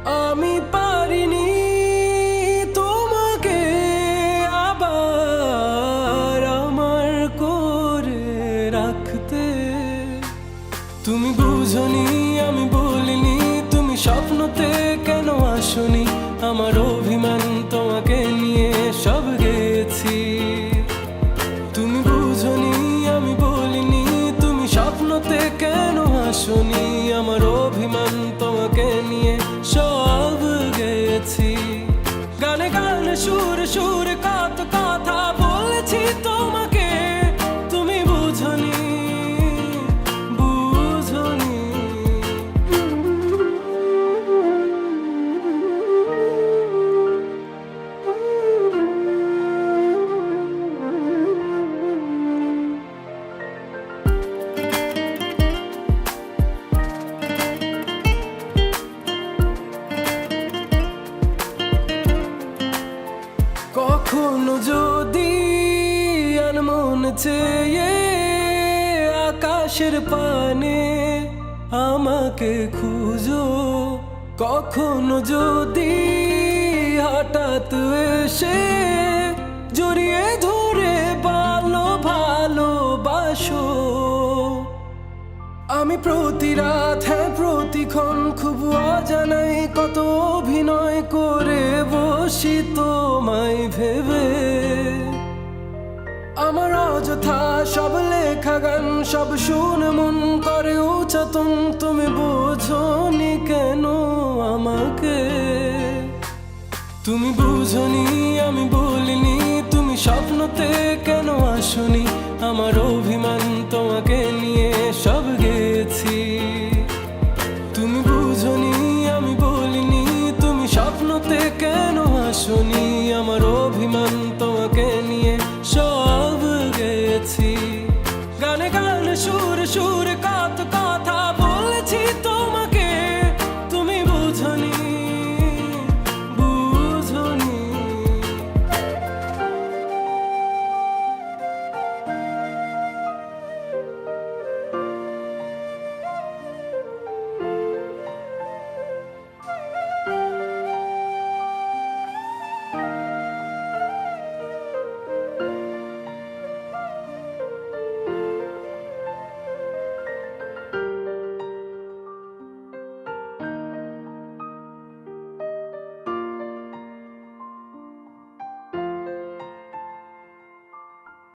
আমি পারিনি তোমাকে আবার আমার করে রাখতে। তুমি বুঝনি, আমি বলিনি, তুমি স্বপ্নতে কেন আসনি? আমার অভিমান তোমাকে নিয়ে সব গেছি। তুমি বুঝনি, আমি বলিনি, তুমি স্বপ্নতে কেন আসনি? আমার অভিমান তোমাকে নিয়ে সব গেছি। গানে গানে সুরে সুরে কত কথা বলেছি তোমাকে, তুমি বুঝনি, বুঝনি। কখনো যদি আনমন চেয়ে আকাশের পানে আমাকে খুঁজো, কখনো যদি হঠাৎ এসে জড়িয়ে ধরে ভালোবাসো, আমি প্রতি রাত, হ্যাঁ প্রতিক্ষণ খুব অজানাই কত অভিনয় করে বসি তোমায় ভেবে। আমার অযথা সব লেখা গান সব শুনে মন করে উচ্চাতন, তুমি বোঝনি কেন আমাকে? তুমি বুঝনি, আমি বলিনি, তুমি স্বপ্নতে কেন আসনি? আমার অভিমান তোমাকে নিয়ে সব গেছি। তুমি বুঝনি, আমি বলিনি, তুমি স্বপ্নতে কেন আসনি?